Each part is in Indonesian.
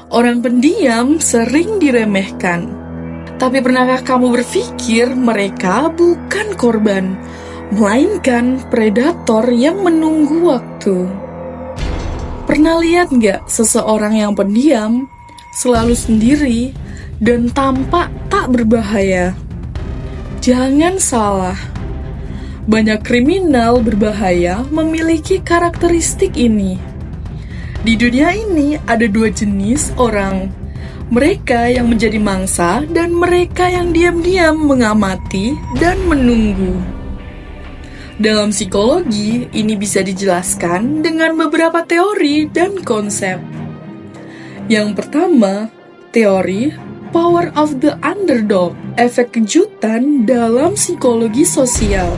Orang pendiam sering diremehkan. Tapi pernahkah kamu berpikir mereka bukan korban, melainkan predator yang menunggu waktu? Pernah lihat nggak seseorang yang pendiam, selalu sendiri, dan tampak tak berbahaya? Jangan salah. Banyak kriminal berbahaya memiliki karakteristik ini. Di dunia ini ada dua jenis orang. Mereka yang menjadi mangsa dan mereka yang diam-diam mengamati dan menunggu. Dalam psikologi, ini bisa dijelaskan dengan beberapa teori dan konsep. Yang pertama, teori Power of the Underdog, efek kejutan dalam psikologi sosial.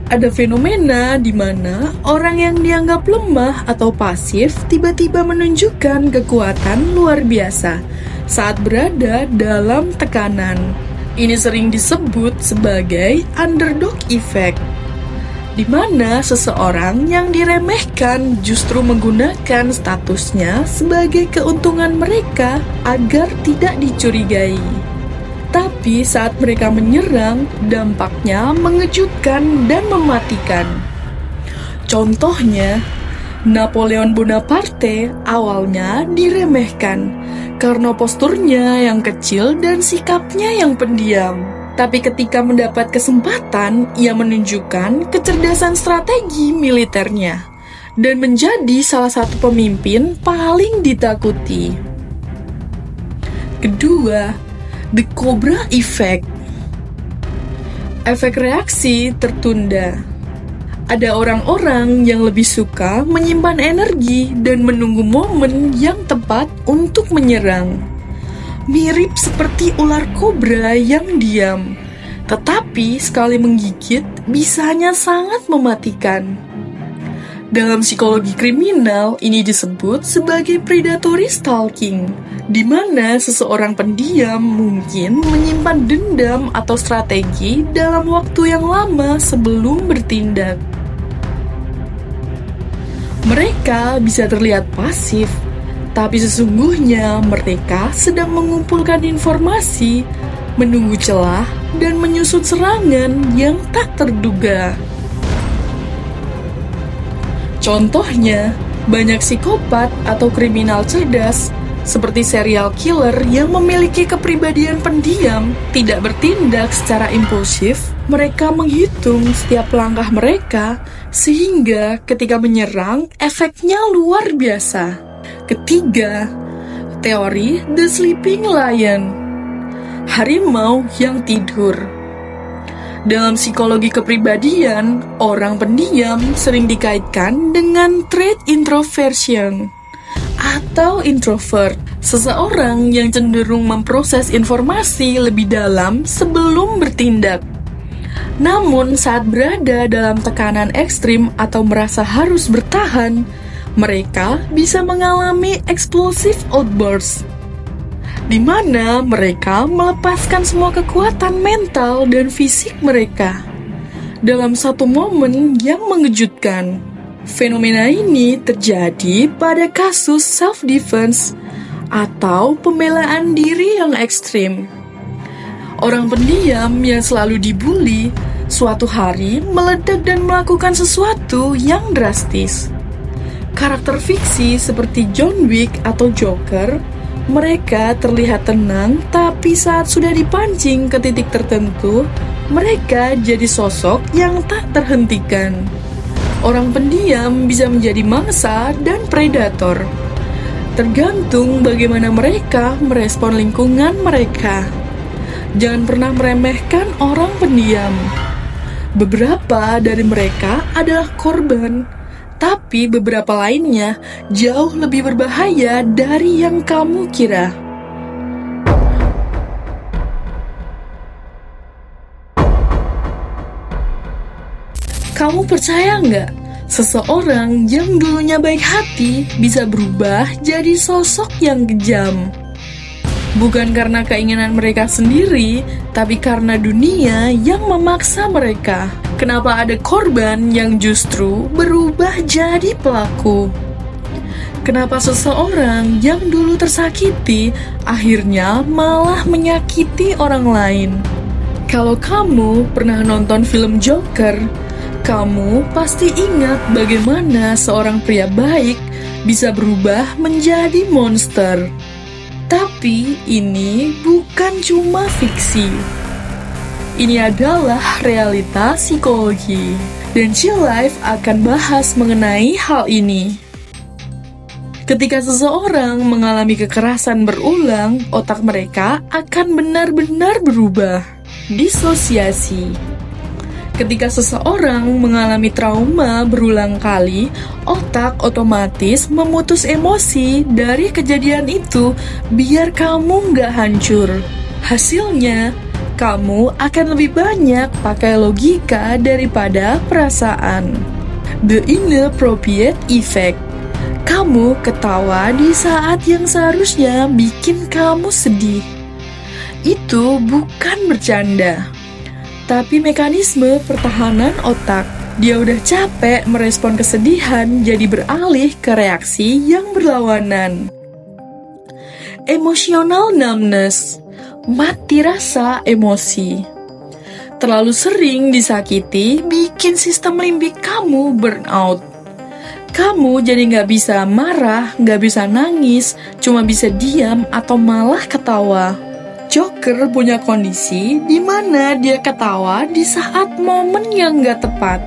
Ada fenomena di mana orang yang dianggap lemah atau pasif tiba-tiba menunjukkan kekuatan luar biasa saat berada dalam tekanan. Ini sering disebut sebagai underdog effect, di mana seseorang yang diremehkan justru menggunakan statusnya sebagai keuntungan mereka agar tidak dicurigai. Tapi saat mereka menyerang, dampaknya mengejutkan dan mematikan. Contohnya, Napoleon Bonaparte awalnya diremehkan karena posturnya yang kecil dan sikapnya yang pendiam. Tapi ketika mendapat kesempatan, ia menunjukkan kecerdasan strategi militernya dan menjadi salah satu pemimpin paling ditakuti. Kedua, The Cobra Effect, efek reaksi tertunda. Ada orang-orang yang lebih suka menyimpan energi dan menunggu momen yang tepat untuk menyerang. Mirip seperti ular kobra yang diam, tetapi sekali menggigit bisanya sangat mematikan. Dalam psikologi kriminal, ini disebut sebagai predatory stalking, di mana seseorang pendiam mungkin menyimpan dendam atau strategi dalam waktu yang lama sebelum bertindak. Mereka bisa terlihat pasif, tapi sesungguhnya mereka sedang mengumpulkan informasi, menunggu celah, dan menyusun serangan yang tak terduga. Contohnya, banyak psikopat atau kriminal cerdas seperti serial killer yang memiliki kepribadian pendiam, tidak bertindak secara impulsif. Mereka menghitung setiap langkah mereka sehingga ketika menyerang efeknya luar biasa. Ketiga, teori The Sleeping Lion, harimau yang tidur. Dalam psikologi kepribadian, orang pendiam sering dikaitkan dengan trait introversion atau introvert, seseorang yang cenderung memproses informasi lebih dalam sebelum bertindak. Namun saat berada dalam tekanan ekstrim atau merasa harus bertahan, mereka bisa mengalami explosive outbursts, di mana mereka melepaskan semua kekuatan mental dan fisik mereka dalam satu momen yang mengejutkan. Fenomena ini terjadi pada kasus self-defense atau pembelaan diri yang ekstrim. Orang pendiam yang selalu dibully suatu hari meledak dan melakukan sesuatu yang drastis. Karakter fiksi seperti John Wick atau Joker, mereka terlihat tenang, tapi saat sudah dipancing ke titik tertentu, mereka jadi sosok yang tak terhentikan. Orang pendiam bisa menjadi mangsa dan predator, tergantung bagaimana mereka merespon lingkungan mereka. Jangan pernah meremehkan orang pendiam. Beberapa dari mereka adalah korban, tapi beberapa lainnya jauh lebih berbahaya dari yang kamu kira. Kamu percaya nggak? Seseorang yang dulunya baik hati bisa berubah jadi sosok yang kejam. Bukan karena keinginan mereka sendiri, tapi karena dunia yang memaksa mereka. Kenapa ada korban yang justru berubah jadi pelaku? Kenapa seseorang yang dulu tersakiti akhirnya malah menyakiti orang lain? Kalau kamu pernah nonton film Joker, kamu pasti ingat bagaimana seorang pria baik bisa berubah menjadi monster. Tapi ini bukan cuma fiksi. Ini adalah realitas psikologi. Dan Chill Life akan bahas mengenai hal ini. Ketika seseorang mengalami kekerasan berulang, otak mereka akan benar-benar berubah. Disosiasi. Ketika seseorang mengalami trauma berulang kali, otak otomatis memutus emosi dari kejadian itu biar kamu nggak hancur. Hasilnya, kamu akan lebih banyak pakai logika daripada perasaan. The inappropriate effect. Kamu ketawa di saat yang seharusnya bikin kamu sedih. Itu bukan bercanda, tapi mekanisme pertahanan otak. Dia udah capek merespon kesedihan, jadi beralih ke reaksi yang berlawanan. Emotional numbness. Mati rasa emosi. Terlalu sering disakiti bikin sistem limbik kamu burnout. Kamu jadi nggak bisa marah, nggak bisa nangis, cuma bisa diam atau malah ketawa. Joker punya kondisi di mana dia ketawa di saat momen yang nggak tepat.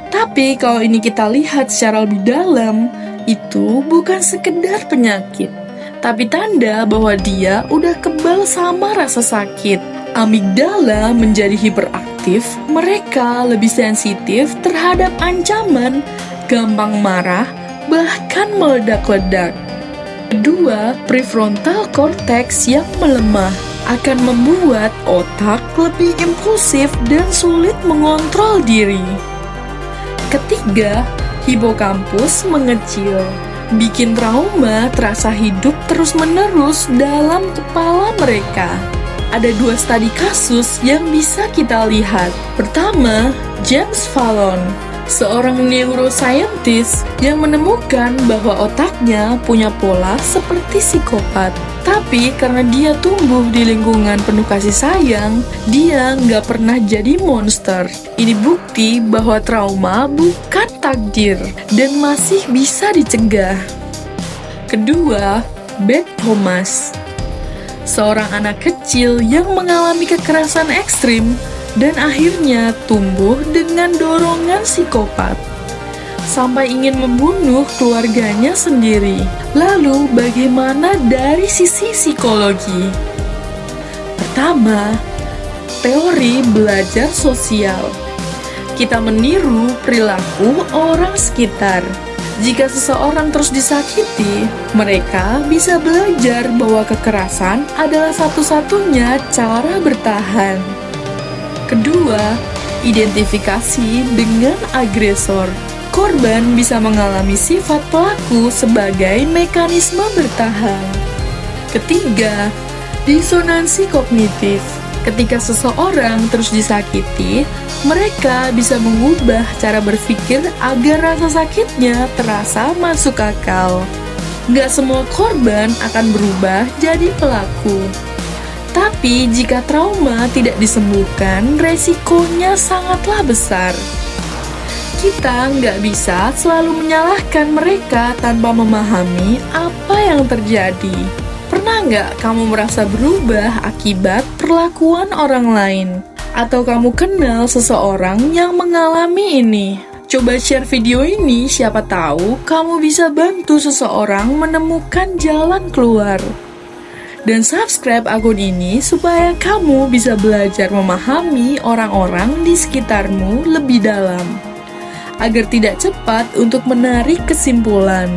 Tapi kalau ini kita lihat secara lebih dalam, itu bukan sekedar penyakit, tapi tanda bahwa dia udah kebal sama rasa sakit. Amigdala menjadi hiperaktif, mereka lebih sensitif terhadap ancaman, gampang marah, bahkan meledak-ledak. Kedua, prefrontal cortex yang melemah akan membuat otak lebih impulsif dan sulit mengontrol diri. Ketiga, hipokampus mengecil, bikin trauma terasa hidup terus-menerus dalam kepala mereka. Ada 2 studi kasus yang bisa kita lihat. Pertama, James Fallon, seorang neuroscientist yang menemukan bahwa otaknya punya pola seperti psikopat. Tapi karena dia tumbuh di lingkungan penuh kasih sayang, dia nggak pernah jadi monster. Ini bukti bahwa trauma bukan takdir dan masih bisa dicegah. Kedua, Beth Thomas, seorang anak kecil yang mengalami kekerasan ekstrim dan akhirnya tumbuh dengan dorongan psikopat sampai ingin membunuh keluarganya sendiri. Lalu bagaimana dari sisi psikologi? Pertama, teori belajar sosial. Kita meniru perilaku orang sekitar. Jika seseorang terus disakiti, mereka bisa belajar bahwa kekerasan adalah satu-satunya cara bertahan. Kedua, identifikasi dengan agresor. Korban bisa mengalami sifat pelaku sebagai mekanisme bertahan. Ketiga, disonansi kognitif. Ketika seseorang terus disakiti, mereka bisa mengubah cara berpikir agar rasa sakitnya terasa masuk akal. Gak semua korban akan berubah jadi pelaku. Tapi jika trauma tidak disembuhkan, resikonya sangatlah besar. Kita nggak bisa selalu menyalahkan mereka tanpa memahami apa yang terjadi. Pernah nggak kamu merasa berubah akibat perlakuan orang lain? Atau kamu kenal seseorang yang mengalami ini? Coba share video ini, siapa tahu kamu bisa bantu seseorang menemukan jalan keluar. Dan subscribe akun ini supaya kamu bisa belajar memahami orang-orang di sekitarmu lebih dalam, agar tidak cepat untuk menarik kesimpulan.